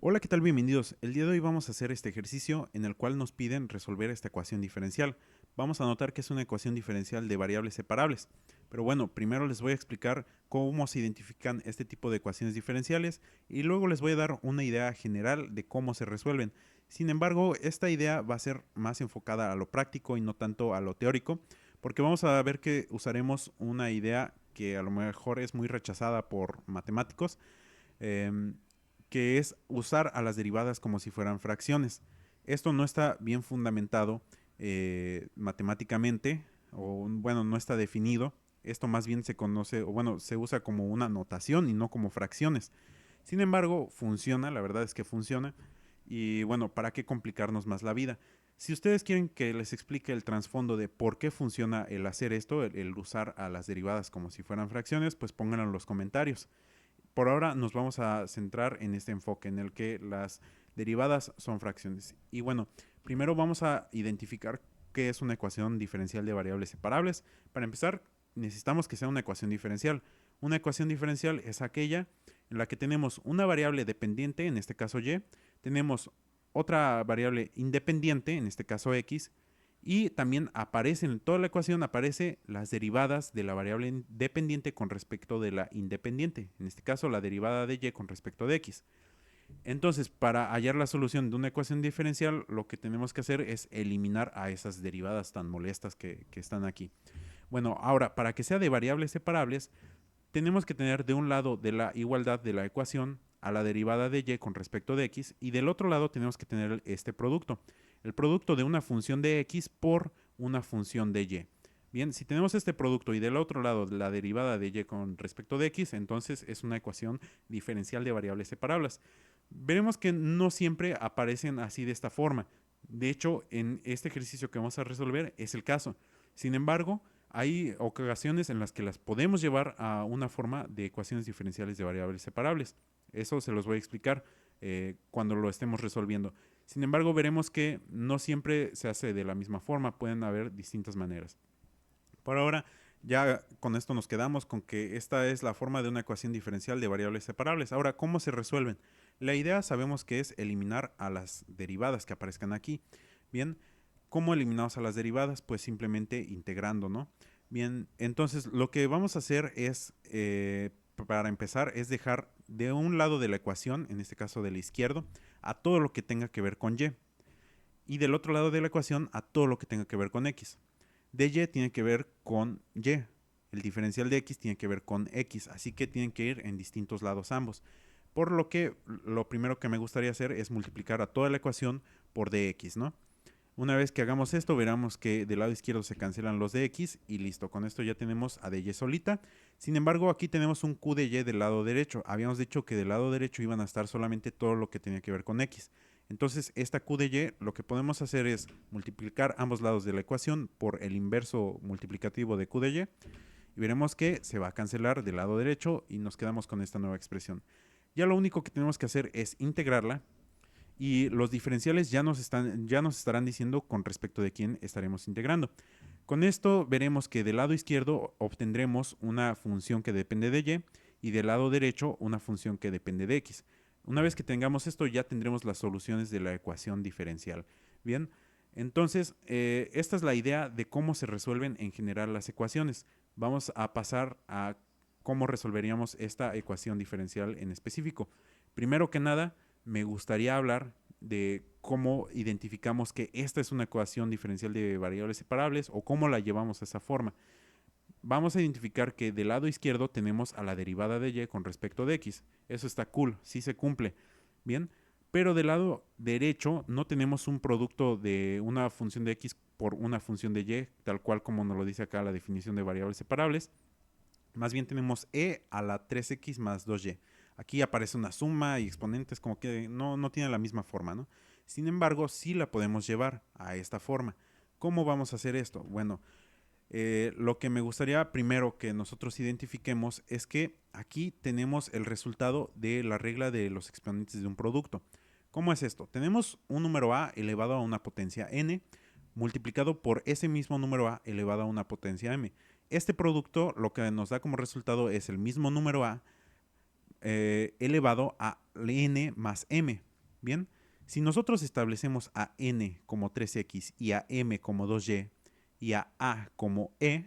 Hola, ¿qué tal? Bienvenidos. El día de hoy vamos a hacer este ejercicio en el cual nos piden resolver esta ecuación diferencial. Vamos a notar que es una ecuación diferencial de variables separables. Pero bueno, primero les voy a explicar cómo se identifican este tipo de ecuaciones diferenciales y luego les voy a dar una idea general de cómo se resuelven. Sin embargo, esta idea va a ser más enfocada a lo práctico y no tanto a lo teórico, porque vamos a ver que usaremos una idea que a lo mejor es muy rechazada por matemáticos, em, que es usar a las derivadas como si fueran fracciones. Esto no está bien fundamentado matemáticamente, o bueno, no está definido. Esto más bien se conoce, o bueno, se usa como una notación y no como fracciones. Sin embargo, funciona, la verdad es que funciona. Y bueno, ¿para qué complicarnos más la vida? Si ustedes quieren que les explique el trasfondo de por qué funciona el hacer esto, el usar a las derivadas como si fueran fracciones, pues pónganlo en los comentarios. Por ahora nos vamos a centrar en este enfoque en el que las derivadas son fracciones. Y bueno, primero vamos a identificar qué es una ecuación diferencial de variables separables. Para empezar, necesitamos que sea una ecuación diferencial. Una ecuación diferencial es aquella en la que tenemos una variable dependiente, en este caso y, tenemos otra variable independiente, en este caso x, y también aparece en toda la ecuación aparece las derivadas de la variable dependiente con respecto de la independiente, en este caso la derivada de y con respecto de x. Entonces, para hallar la solución de una ecuación diferencial, lo que tenemos que hacer es eliminar a esas derivadas tan molestas que están aquí. Bueno, ahora, para que sea de variables separables, tenemos que tener de un lado de la igualdad de la ecuación a la derivada de y con respecto de x, y del otro lado tenemos que tener este producto, el producto de una función de x por una función de y. Bien, si tenemos este producto y del otro lado la derivada de y con respecto de x, entonces es una ecuación diferencial de variables separables. Veremos que no siempre aparecen así de esta forma. De hecho, en este ejercicio que vamos a resolver es el caso. Sin embargo, hay ocasiones en las que las podemos llevar a una forma de ecuaciones diferenciales de variables separables. Eso se los voy a explicar cuando lo estemos resolviendo. Sin embargo, veremos que no siempre se hace de la misma forma, pueden haber distintas maneras. Por ahora, ya con esto nos quedamos con que esta es la forma de una ecuación diferencial de variables separables. Ahora, ¿cómo se resuelven? La idea sabemos que es eliminar a las derivadas que aparezcan aquí. Bien, ¿cómo eliminamos a las derivadas? Pues simplemente integrando, ¿no? Bien, entonces lo que vamos a hacer es, para empezar, es dejar de un lado de la ecuación, en este caso del izquierdo, a todo lo que tenga que ver con y. Y del otro lado de la ecuación a todo lo que tenga que ver con x. De y tiene que ver con y. El diferencial de x tiene que ver con x, así que tienen que ir en distintos lados ambos. Por lo que lo primero que me gustaría hacer es multiplicar a toda la ecuación por dx, ¿no? Una vez que hagamos esto, veremos que del lado izquierdo se cancelan los de x y listo. Con esto ya tenemos a dy solita. Sin embargo, aquí tenemos un q de y del lado derecho. Habíamos dicho que del lado derecho iban a estar solamente todo lo que tenía que ver con x. Entonces, esta q de y lo que podemos hacer es multiplicar ambos lados de la ecuación por el inverso multiplicativo de q de y. Y veremos que se va a cancelar del lado derecho y nos quedamos con esta nueva expresión. Ya lo único que tenemos que hacer es integrarla y los diferenciales ya nos estarán diciendo con respecto de quién estaremos integrando. Con esto veremos que del lado izquierdo obtendremos una función que depende de y del lado derecho una función que depende de x. Una vez que tengamos esto ya tendremos las soluciones de la ecuación diferencial. Bien, entonces esta es la idea de cómo se resuelven en general las ecuaciones. Vamos a pasar a cómo resolveríamos esta ecuación diferencial en específico. Primero que nada, me gustaría hablar de cómo identificamos que esta es una ecuación diferencial de variables separables o cómo la llevamos a esa forma. Vamos a identificar que del lado izquierdo tenemos a la derivada de y con respecto de x. Eso está cool, sí se cumple. Bien, pero del lado derecho no tenemos un producto de una función de x por una función de y, tal cual como nos lo dice acá la definición de variables separables. Más bien tenemos e a la 3x más 2y. Aquí aparece una suma y exponentes como que no tiene la misma forma, ¿no? Sin embargo, sí la podemos llevar a esta forma. ¿Cómo vamos a hacer esto? Bueno, lo que me gustaría primero que nosotros identifiquemos es que aquí tenemos el resultado de la regla de los exponentes de un producto. ¿Cómo es esto? Tenemos un número a elevado a una potencia n multiplicado por ese mismo número a elevado a una potencia m. Este producto lo que nos da como resultado es el mismo número a elevado a n más m. Bien, si nosotros establecemos a n como 3x y a m como 2y y a como e,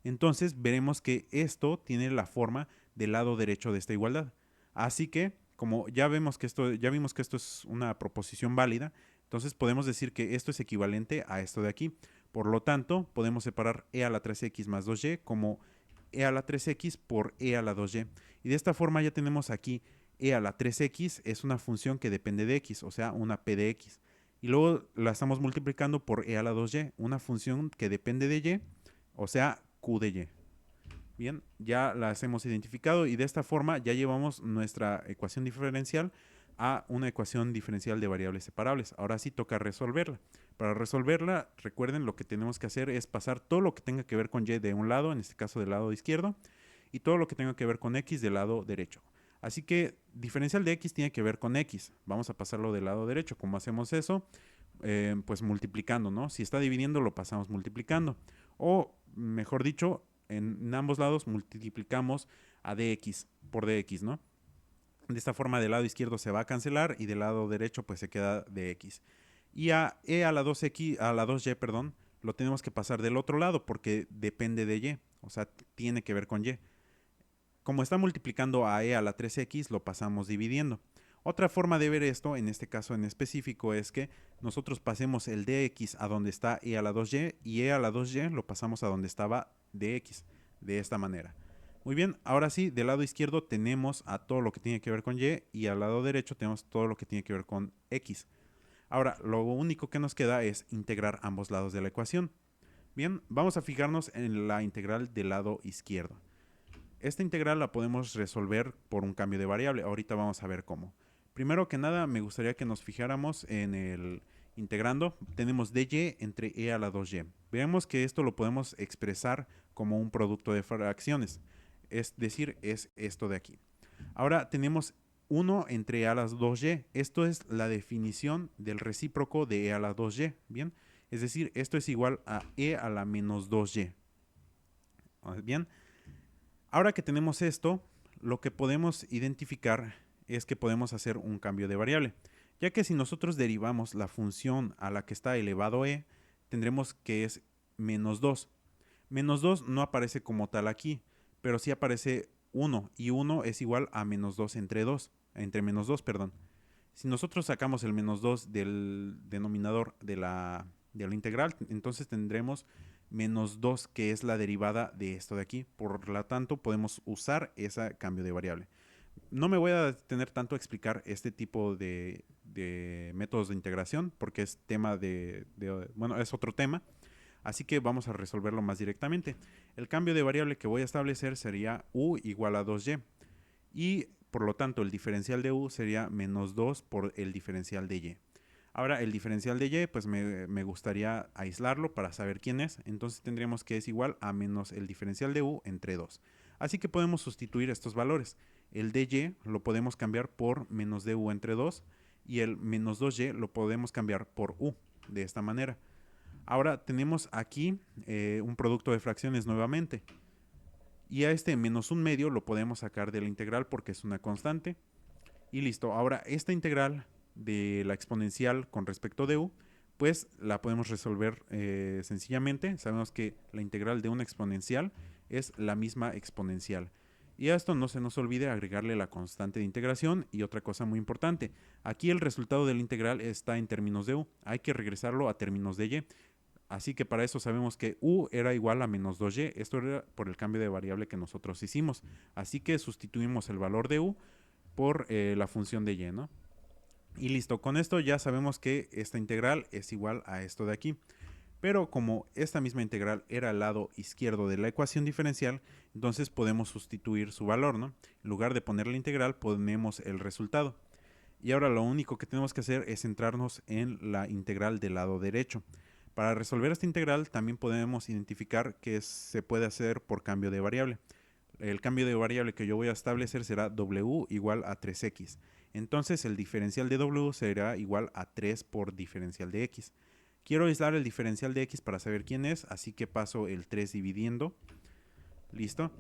entonces veremos que esto tiene la forma del lado derecho de esta igualdad. Así que, como ya vimos que esto es una proposición válida, entonces podemos decir que esto es equivalente a esto de aquí. Por lo tanto, podemos separar e a la 3x más 2y como e a la 3x por e a la 2y. Y de esta forma ya tenemos aquí e a la 3x es una función que depende de x, o sea, una p de x. Y luego la estamos multiplicando por e a la 2y, una función que depende de y, o sea, q de y. Bien, ya las hemos identificado y de esta forma ya llevamos nuestra ecuación diferencial a una ecuación diferencial de variables separables. Ahora sí toca resolverla. Para resolverla, recuerden, lo que tenemos que hacer es pasar todo lo que tenga que ver con y de un lado, en este caso del lado izquierdo, y todo lo que tenga que ver con x del lado derecho. Así que diferencial de x tiene que ver con x. Vamos a pasarlo del lado derecho. ¿Cómo hacemos eso? Pues multiplicando, ¿no? Si está dividiendo, lo pasamos multiplicando. O, mejor dicho, en ambos lados multiplicamos a dx por dx, ¿no? De esta forma del lado izquierdo se va a cancelar y del lado derecho pues se queda dx. Y a e a la 2x, a la 2y, perdón, lo tenemos que pasar del otro lado porque depende de y, o sea, tiene que ver con y. Como está multiplicando a e a la 3x, lo pasamos dividiendo. Otra forma de ver esto, en este caso en específico, es que nosotros pasemos el dx a donde está e a la 2y y e a la 2y lo pasamos a donde estaba dx, de esta manera. Muy bien, ahora sí, del lado izquierdo tenemos a todo lo que tiene que ver con y al lado derecho tenemos todo lo que tiene que ver con x. Ahora, lo único que nos queda es integrar ambos lados de la ecuación. Bien, vamos a fijarnos en la integral del lado izquierdo. Esta integral la podemos resolver por un cambio de variable. Ahorita vamos a ver cómo. Primero que nada, me gustaría que nos fijáramos en el integrando. Tenemos dy entre e a la 2y. Veamos que esto lo podemos expresar como un producto de fracciones. Es decir, es esto de aquí. Ahora tenemos 1 entre e a las 2y. Esto es la definición del recíproco de e a la 2y. Bien, es decir, esto es igual a e a la menos 2y. Bien, ahora que tenemos esto, lo que podemos identificar es que podemos hacer un cambio de variable, ya que si nosotros derivamos la función a la que está elevado e, tendremos que es menos 2. Menos 2 no aparece como tal aquí, pero sí aparece 1, y 1 es igual a menos 2 entre 2, entre menos 2, perdón. Si nosotros sacamos el menos 2 del denominador de la integral, entonces tendremos menos 2, que es la derivada de esto de aquí. Por lo tanto, podemos usar ese cambio de variable. No me voy a detener tanto a explicar este tipo de métodos de integración, porque es bueno, es otro tema. Así que vamos a resolverlo más directamente. El cambio de variable que voy a establecer sería u igual a 2y. Y por lo tanto el diferencial de u sería menos 2 por el diferencial de y. Ahora el diferencial de y pues me gustaría aislarlo para saber quién es. Entonces tendríamos que es igual a menos el diferencial de u entre 2. Así que podemos sustituir estos valores. El de y lo podemos cambiar por menos de u entre 2 y el menos 2y lo podemos cambiar por u, de esta manera. Ahora tenemos aquí un producto de fracciones nuevamente. Y a este menos un medio lo podemos sacar de la integral porque es una constante. Y listo. Ahora esta integral de la exponencial con respecto de u, pues la podemos resolver sencillamente. Sabemos que la integral de una exponencial es la misma exponencial. Y a esto no se nos olvide agregarle la constante de integración. Y otra cosa muy importante, aquí el resultado de la integral está en términos de u. Hay que regresarlo a términos de y. Así que para eso sabemos que u era igual a menos 2y. Esto era por el cambio de variable que nosotros hicimos. Así que sustituimos el valor de u por la función de y, ¿no? Y listo, con esto ya sabemos que esta integral es igual a esto de aquí. Pero como esta misma integral era el lado izquierdo de la ecuación diferencial, entonces podemos sustituir su valor, ¿no? En lugar de poner la integral, ponemos el resultado. Y ahora lo único que tenemos que hacer es centrarnos en la integral del lado derecho. Para resolver esta integral también podemos identificar que se puede hacer por cambio de variable. El cambio de variable que yo voy a establecer será w igual a 3x. Entonces el diferencial de w será igual a 3 por diferencial de x. Quiero aislar el diferencial de x para saber quién es, así que paso el 3 dividiendo. ¿Listo?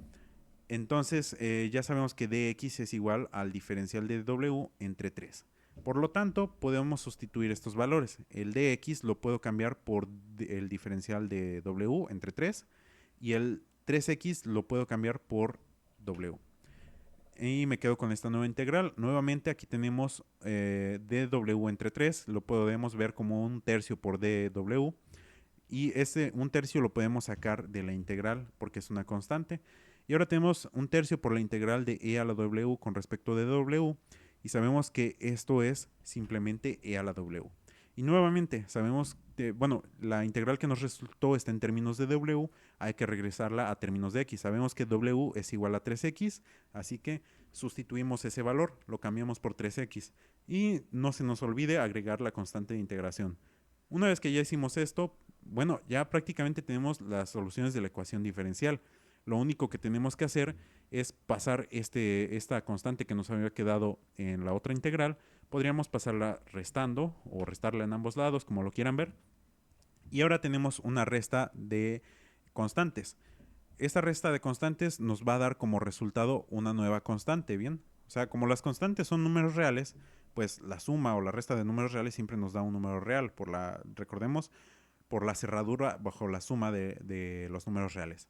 Entonces ya sabemos que dx es igual al diferencial de w entre 3. Por lo tanto, podemos sustituir estos valores. El de x lo puedo cambiar por el diferencial de w entre 3 y el 3x lo puedo cambiar por w. Y me quedo con esta nueva integral. Nuevamente aquí tenemos dw entre 3, lo podemos ver como un tercio por dw. Y ese un tercio lo podemos sacar de la integral porque es una constante. Y ahora tenemos un tercio por la integral de e a la w con respecto de w. Y sabemos que esto es simplemente e a la w. Y nuevamente sabemos que, bueno, la integral que nos resultó está en términos de w, hay que regresarla a términos de x. Sabemos que w es igual a 3x, así que sustituimos ese valor, lo cambiamos por 3x. Y no se nos olvide agregar la constante de integración. Una vez que ya hicimos esto, bueno, ya prácticamente tenemos las soluciones de la ecuación diferencial. Lo único que tenemos que hacer es pasar esta constante que nos había quedado en la otra integral. Podríamos pasarla restando o restarla en ambos lados, como lo quieran ver. Y ahora tenemos una resta de constantes. Esta resta de constantes nos va a dar como resultado una nueva constante, ¿bien? O sea, como las constantes son números reales, pues la suma o la resta de números reales siempre nos da un número real, recordemos, por la cerradura bajo la suma de los números reales.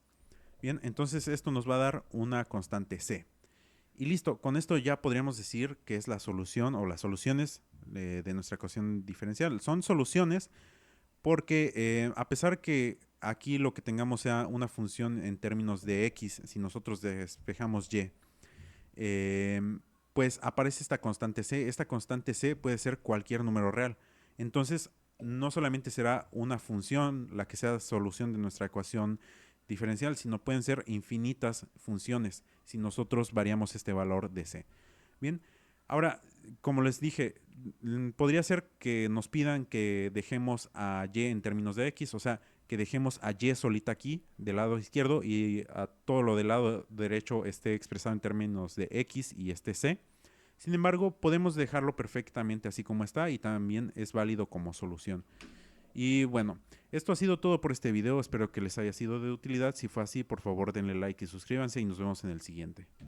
Bien, entonces esto nos va a dar una constante c. Y listo, con esto ya podríamos decir que es la solución o las soluciones de nuestra ecuación diferencial. Son soluciones porque a pesar que aquí lo que tengamos sea una función en términos de x, si nosotros despejamos y, pues aparece esta constante c. Esta constante c puede ser cualquier número real. Entonces, no solamente será una función la que sea solución de nuestra ecuación diferencial, sino pueden ser infinitas funciones si nosotros variamos este valor de c. Bien, ahora, como les dije, podría ser que nos pidan que dejemos a y en términos de x, o sea, que dejemos a y solita aquí del lado izquierdo y a todo lo del lado derecho esté expresado en términos de x y este c. Sin embargo, podemos dejarlo perfectamente así como está y también es válido como solución. Y bueno, esto ha sido todo por este video, espero que les haya sido de utilidad. Si fue así, por favor denle like y suscríbanse y nos vemos en el siguiente.